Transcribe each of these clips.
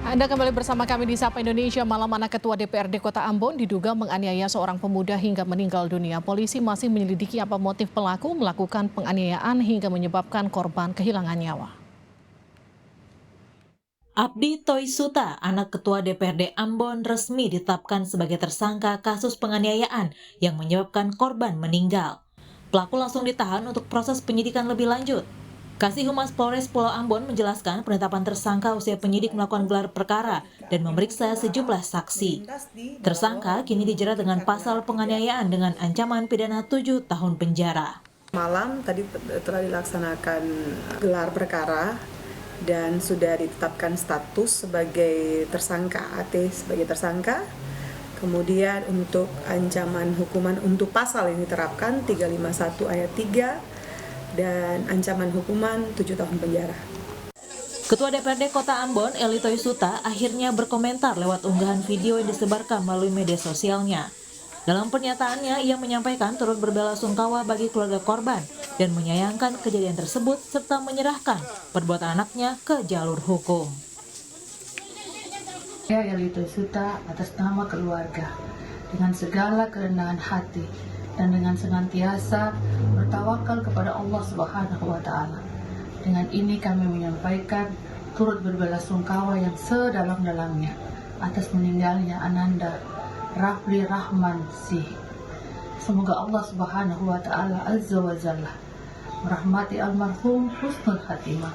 Anda kembali bersama kami di Sapa Indonesia. Malam anak Ketua DPRD Kota Ambon diduga menganiaya seorang pemuda hingga meninggal dunia. Polisi masih menyelidiki apa motif pelaku melakukan penganiayaan hingga menyebabkan korban kehilangan nyawa. Abdi Toisuta, anak Ketua DPRD Ambon, resmi ditetapkan sebagai tersangka kasus penganiayaan yang menyebabkan korban meninggal. Pelaku langsung ditahan untuk proses penyidikan lebih lanjut. Kasih Humas Polres Pulau Ambon menjelaskan penetapan tersangka usia penyidik melakukan gelar perkara dan memeriksa sejumlah saksi. Tersangka kini dijerat dengan pasal penganiayaan dengan ancaman pidana 7 tahun penjara. Malam tadi telah dilaksanakan gelar perkara dan sudah ditetapkan status sebagai tersangka, AT sebagai tersangka. Kemudian untuk ancaman hukuman untuk pasal yang diterapkan 351 ayat 3 dan ancaman hukuman 7 tahun penjara. Ketua DPRD Kota Ambon, Eli Toisuta, akhirnya berkomentar lewat unggahan video yang disebarkan melalui media sosialnya. Dalam pernyataannya, ia menyampaikan turut berbelasungkawa bagi keluarga korban dan menyayangkan kejadian tersebut serta menyerahkan perbuatan anaknya ke jalur hukum. Saya Eli Toisuta atas nama keluarga, dengan segala kerendahan hati dan dengan senantiasa bertawakal kepada Allah Subhanahu wa Ta'ala. Dengan ini kami menyampaikan turut berbelasungkawa yang sedalam-dalamnya atas meninggalnya Ananda Rafli Rahman Sih. Semoga Allah Subhanahu wa Ta'ala Azza wa Jalla merahmati almarhum husnul khatimah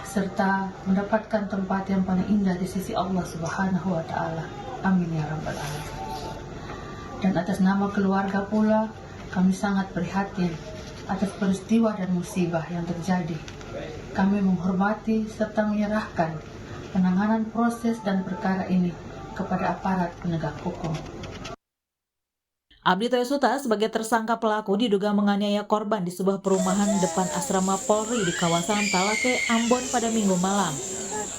serta mendapatkan tempat yang paling indah di sisi Allah Subhanahu wa Ta'ala. Amin ya rabbal alamin. Dan atas nama keluarga pula kami sangat prihatin atas peristiwa dan musibah yang terjadi. Kami menghormati serta menyerahkan penanganan proses dan perkara ini kepada aparat penegak hukum. Abdi Toisuta sebagai tersangka pelaku diduga menganiaya korban di sebuah perumahan depan asrama Polri di kawasan Talake, Ambon pada Minggu malam.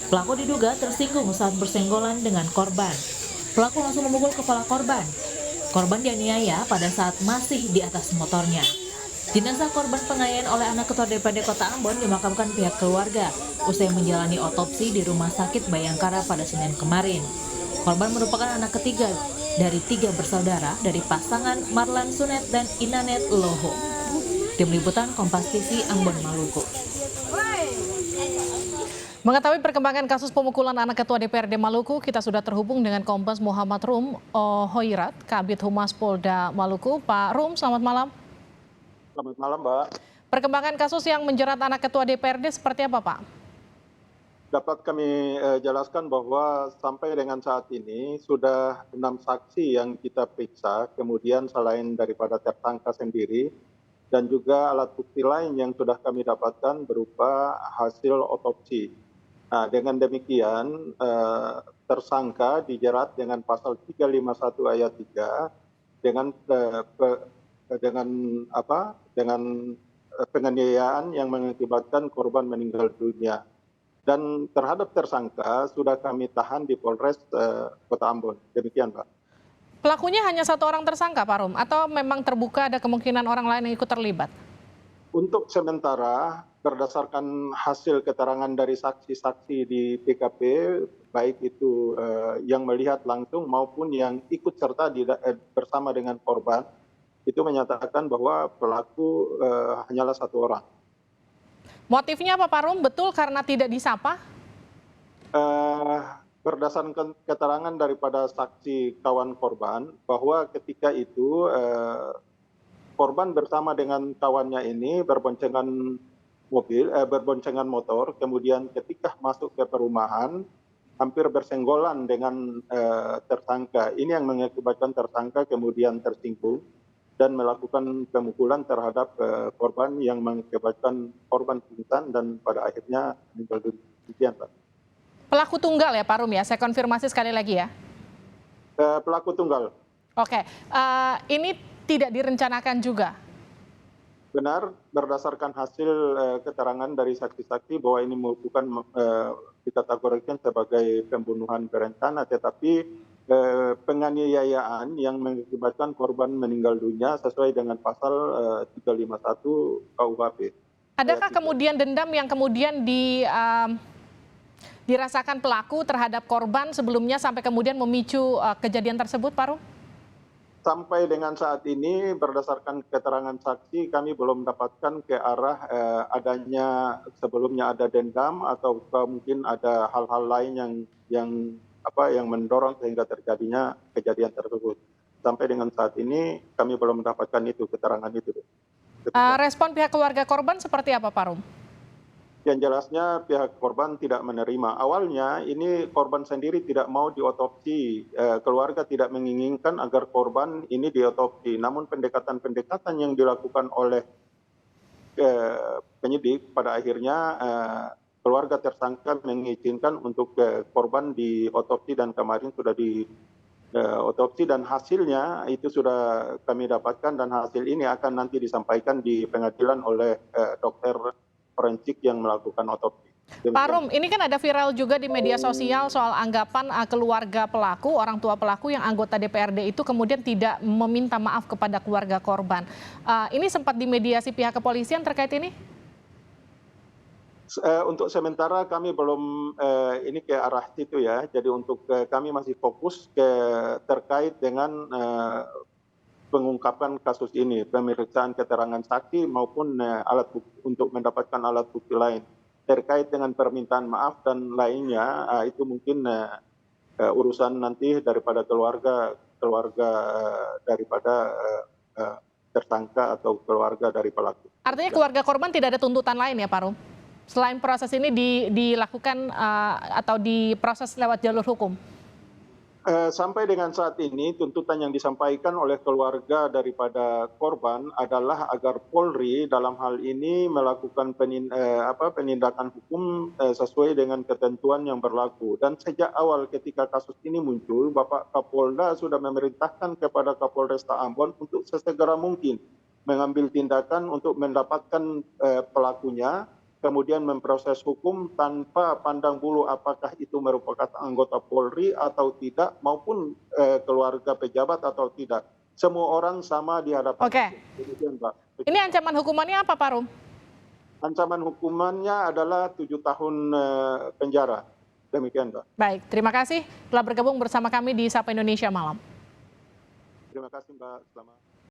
Pelaku diduga tersinggung saat bersenggolan dengan korban. Pelaku langsung memukul kepala korban. Korban dianiaya pada saat masih di atas motornya. Jenazah korban penganiayaan oleh anak Ketua DPRD Kota Ambon dimakamkan pihak keluarga usai menjalani otopsi di Rumah Sakit Bayangkara pada Senin kemarin. Korban merupakan anak ketiga dari 3 bersaudara dari pasangan Marlan Sunet dan Inanet Loho. Tim Liputan Kompas TV Ambon, Maluku. Mengetahui perkembangan kasus pemukulan anak Ketua DPRD Maluku, kita sudah terhubung dengan Kombes Muhammad Rum Hoirat, Kabid Humas Polda Maluku. Pak Rum, selamat malam. Selamat malam, Mbak. Perkembangan kasus yang menjerat anak Ketua DPRD seperti apa, Pak? Dapat kami jelaskan bahwa sampai dengan saat ini sudah 6 saksi yang kita periksa, kemudian selain daripada tersangka sendiri, dan juga alat bukti lain yang sudah kami dapatkan berupa hasil otopsi. Nah, dengan demikian tersangka dijerat dengan pasal 351 ayat 3 dengan penganiayaan yang mengakibatkan korban meninggal dunia. Dan terhadap tersangka sudah kami tahan di Polres Kota Ambon. Demikian, Pak. Pelakunya hanya satu orang tersangka, Pak Rum, atau memang terbuka ada kemungkinan orang lain yang ikut terlibat? Untuk sementara, berdasarkan hasil keterangan dari saksi-saksi di TKP, baik itu yang melihat langsung maupun yang ikut serta bersama dengan korban, itu menyatakan bahwa pelaku hanyalah satu orang. Motifnya apa, Pak Rum? Betul karena tidak disapa? Berdasarkan keterangan daripada saksi kawan korban, bahwa ketika itu korban bersama dengan kawannya ini berboncengan motor, kemudian ketika masuk ke perumahan, hampir bersenggolan dengan tersangka. Ini yang mengakibatkan tersangka kemudian tersinggung dan melakukan pemukulan terhadap korban yang mengakibatkan korban pingsan dan pada akhirnya meninggal dunia, Pak. Pelaku tunggal ya, Pak Rum ya? Saya konfirmasi sekali lagi ya. Pelaku tunggal. Oke, ini tidak direncanakan juga? Benar, berdasarkan hasil keterangan dari saksi-saksi bahwa ini bukan dikategorikan sebagai pembunuhan berencana, tetapi penganiayaan yang mengakibatkan korban meninggal dunia sesuai dengan pasal 351 KUHP. Adakah kemudian dendam yang kemudian dirasakan pelaku terhadap korban sebelumnya sampai kemudian memicu kejadian tersebut, Pak Rum? Sampai dengan saat ini berdasarkan keterangan saksi kami belum dapatkan ke arah adanya sebelumnya ada dendam atau mungkin ada hal-hal lain yang mendorong sehingga terjadinya kejadian tersebut. Sampai dengan saat ini kami belum mendapatkan itu keterangan itu. Respon pihak keluarga korban seperti apa, Pak Rum? Yang jelasnya pihak korban tidak menerima. Awalnya ini korban sendiri tidak mau diotopsi. Keluarga tidak menginginkan agar korban ini diotopsi. Namun pendekatan-pendekatan yang dilakukan oleh penyidik pada akhirnya keluarga tersangka mengizinkan untuk korban diotopsi dan kemarin sudah diotopsi dan hasilnya itu sudah kami dapatkan dan hasil ini akan nanti disampaikan di pengadilan oleh dokter forensik yang melakukan otopsi. Pak Rum, ini kan ada viral juga di media sosial soal anggapan keluarga pelaku, orang tua pelaku yang anggota DPRD itu kemudian tidak meminta maaf kepada keluarga korban. Ini sempat dimediasi pihak kepolisian terkait ini? Untuk sementara kami belum ini ke arah situ ya. Jadi untuk kami masih fokus terkait dengan pengungkapan kasus ini, pemeriksaan keterangan saksi maupun alat bukti untuk mendapatkan alat bukti lain terkait dengan permintaan maaf dan lainnya. Itu mungkin urusan nanti daripada keluarga daripada tersangka atau keluarga dari pelaku. Artinya keluarga korban tidak ada tuntutan lain ya, Pak Rum? Selain proses ini dilakukan atau diproses lewat jalur hukum? Sampai dengan saat ini tuntutan yang disampaikan oleh keluarga daripada korban adalah agar Polri dalam hal ini melakukan penindakan hukum sesuai dengan ketentuan yang berlaku. Dan sejak awal ketika kasus ini muncul, Bapak Kapolda sudah memerintahkan kepada Kapolresta Ambon untuk sesegera mungkin mengambil tindakan untuk mendapatkan pelakunya, kemudian memproses hukum tanpa pandang bulu apakah itu merupakan anggota Polri atau tidak, maupun keluarga pejabat atau tidak. Semua orang sama di hadapan. Oke. Ini ancaman hukumannya apa, Pak Rum? Ancaman hukumannya adalah 7 tahun penjara. Demikian, Mbak. Baik, terima kasih telah bergabung bersama kami di Sapa Indonesia Malam. Terima kasih, Mbak. Selamat.